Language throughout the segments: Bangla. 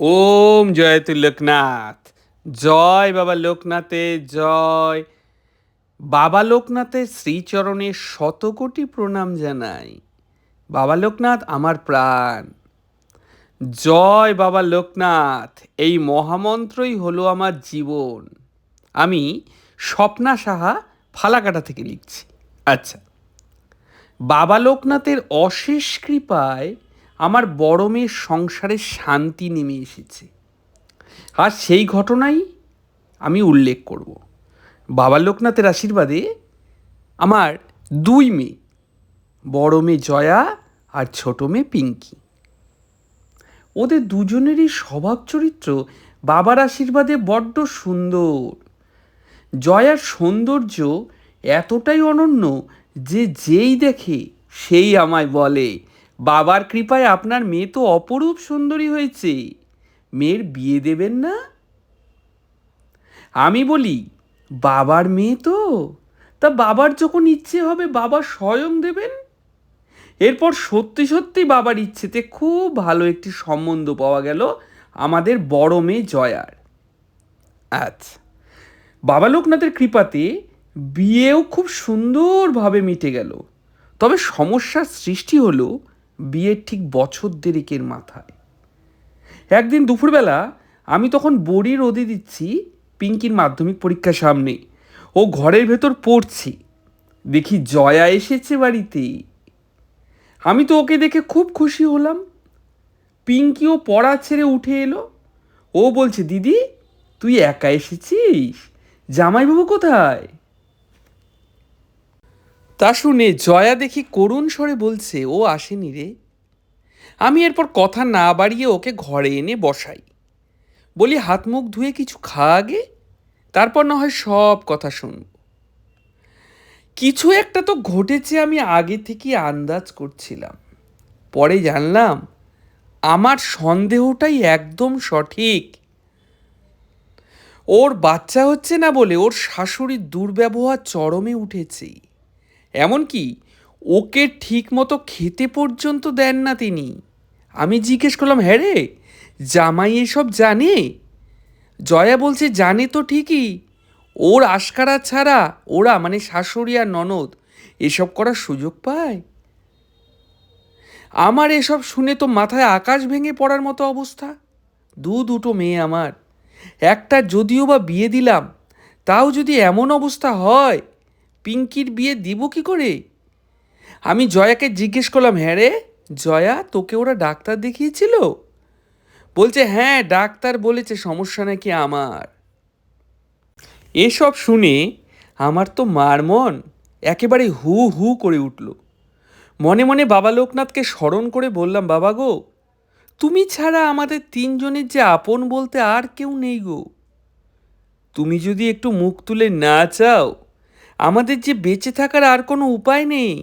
ওম জয়তু লোকনাথ। জয় বাবা লোকনাথে জয়। বাবা লোকনাথের শ্রীচরণে শতকোটি প্রণাম জানাই। বাবা লোকনাথ আমার প্রাণ। জয় বাবা লোকনাথ, এই মহামন্ত্রই হলো আমার জীবন। আমি স্বপ্না সাহা, ফালাকাটা থেকে লিখছি। আচ্ছা, বাবা লোকনাথের অশেষ কৃপায় আমার বড় মেয়ের সংসারে শান্তি নেমে এসেছে, আর সেই ঘটনাই আমি উল্লেখ করব। বাবা লোকনাথের আশীর্বাদে আমার দুই মেয়ে, বড় মেয়ে জয়া আর ছোট মেয়ে পিঙ্কি, ওদের দুজনেরই স্বভাব চরিত্র বাবার আশীর্বাদে বড্ড সুন্দর। জয়ার সৌন্দর্য এতটাই অনন্য যে যেই দেখে সেই আমায় বলে, বাবার কৃপায় আপনার মেয়ে তো অপরূপ সুন্দরী হয়েছে, মেয়ের বিয়ে দেবেন না? আমি বলি, বাবার মেয়ে তো, তা বাবার যখন ইচ্ছে হবে বাবা স্বয়ং দেবেন। এরপর সত্যি সত্যি বাবার ইচ্ছেতে খুব ভালো একটি সম্বন্ধ পাওয়া গেল আমাদের বড় মেয়ে জয়ার। আচ্ছা, বাবা লোকনাথের কৃপাতে বিয়েও খুব সুন্দরভাবে মিটে গেল। তবে সমস্যার সৃষ্টি হলো বিয়ের ঠিক বছর দেড়েকের মাথায়। একদিন দুপুরবেলা আমি তখন বড়ি রোদে দিচ্ছি, পিঙ্কির মাধ্যমিক পরীক্ষা সামনে। ও ঘরের ভেতর পড়ছি, দেখি জয়া এসেছে বাড়িতে। আমি তো ওকে দেখে খুব খুশি হলাম। পিঙ্কিও পড়া ছেড়ে উঠে এলো। ও বলছে, দিদি তুই একা এসেছিস, জামাইবাবু কোথায়? তা শুনে জয়া দেখি করুণ স্বরে বলছে, ও আসেনি রে। আমি এরপর কথা না বাড়িয়ে ওকে ঘরে এনে বসাই। বলি, হাত মুখ ধুয়ে কিছু খা আগে, তারপর না হয় সব কথা শুনব। কিছু একটা তো ঘটেছে, আমি আগে থেকে আন্দাজ করছিলাম। পরে জানলাম আমার সন্দেহটাই একদম সঠিক। ওর বাচ্চা হচ্ছে না বলে ওর শাশুড়ির দুর্ব্যবহার চরমে উঠেছে। এমনকি ওকে ঠিক মতো খেতে পর্যন্ত দেন না তিনি। আমি জিজ্ঞেস করলাম, হ্যাঁ রে, জামাই এসব জানে? জয়া বলছে, জানে তো ঠিকই, ওর আশকারা ছাড়া ওরা মানে শাশুড়ি আর ননদ এসব করার সুযোগ পায়। আমার এসব শুনে তো মাথায় আকাশ ভেঙে পড়ার মতো অবস্থা। দুটো মেয়ে আমার, একটা যদিও বা বিয়ে দিলাম, তাও যদি এমন অবস্থা হয়, পিঙ্কির বিয়ে দিব কি করে? আমি জয়াকে জিজ্ঞেস করলাম, হ্যাঁ রে জয়া, তোকে ওরা ডাক্তার দেখিয়েছিল? বলছে, হ্যাঁ ডাক্তার বলেছে সমস্যা নাকি আমার। এসব শুনে আমার তো মার মন একেবারে হু হু করে উঠল। মনে মনে বাবা লোকনাথকে স্মরণ করে বললাম, বাবা গো, তুমি ছাড়া আমাদের তিনজনের যে আপন বলতে আর কেউ নেই গো। তুমি যদি একটু মুখ তুলে না চাও, আমাদের যে বেঁচে থাকার আর কোনো উপায় নেই।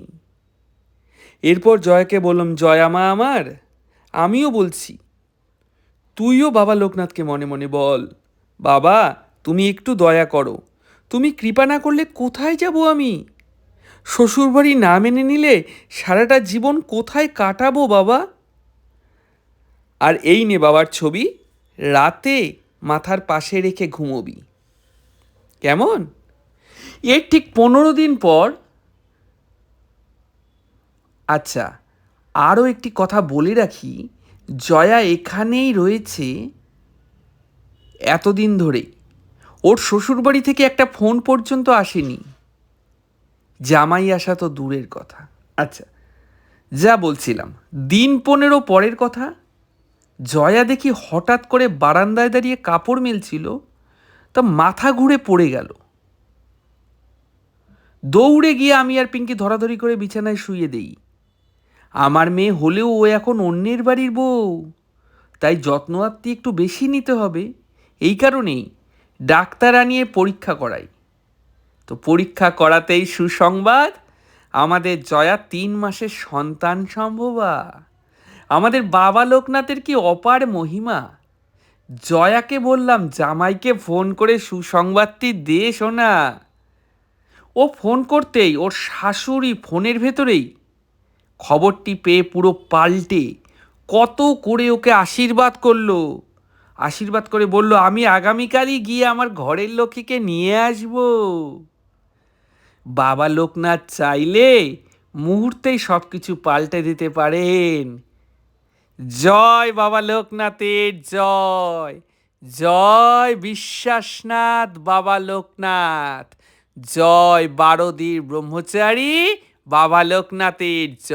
এরপর জয়াকে বললাম, জয়া মা আমার, আমিও বলছি, তুইও বাবা লোকনাথকে মনে মনে বল, বাবা তুমি একটু দয়া করো, তুমি কৃপা না করলে কোথায় যাব আমি? শ্বশুরবাড়ি না মেনে নিলে সারাটা জীবন কোথায় কাটাবো বাবা? আর এই নে বাবার ছবি, রাতে মাথার পাশে রেখে ঘুমোবি, কেমন? এর ঠিক 15 দিন পর, আচ্ছা আরও একটি কথা বলে রাখি, জয়া এখানেই রয়েছে এতদিন ধরে। ওর শ্বশুরবাড়ি থেকে একটা ফোন পর্যন্ত আসেনি, জামাই আসা তো দূরের কথা। আচ্ছা, যা বলছিলাম, দিন 15 পরের কথা, জয়া দেখি হঠাৎ করে বারান্দায় দাঁড়িয়ে কাপড় মেলছিল, তা মাথা ঘুরে পড়ে গেল। দৌড়ে গিয়ে আমি আর পিঙ্কি ধরাধরি করে বিছানায় শুইয়ে দেই। আমার মেয়ে হলেও ও এখন অন্যের বাড়ির বউ, তাই যত্ন আত্তি একটু বেশি নিতে হবে। এই কারণেই ডাক্তার আনিয়ে পরীক্ষা করাই। তো পরীক্ষা করাতেই সুসংবাদ, আমাদের জয়া 3 মাসের সন্তান সম্ভবা। আমাদের বাবা লোকনাথের কি অপার মহিমা। জয়াকে বললাম, জামাইকে ফোন করে সুসংবাদটি দে শোনা। ও ফোন করতেই ওর শাশুড়ি ফোনের ভেতরেই খবরটি পেয়ে পুরো পাল্টে কত করে ওকে আশীর্বাদ করলো। আশীর্বাদ করে বলল, আমি আগামীকালই গিয়ে আমার ঘরের লক্ষ্মীকে নিয়ে আসব। বাবা লোকনাথ চাইলে মুহূর্তেই সব কিছু পাল্টে দিতে পারেন। জয় বাবা লোকনাথের জয়। জয় বিশ্বাসনাথ বাবা লোকনাথ। জয় বারোদির ব্রহ্মচারী বাবা লোকনাথের জয়।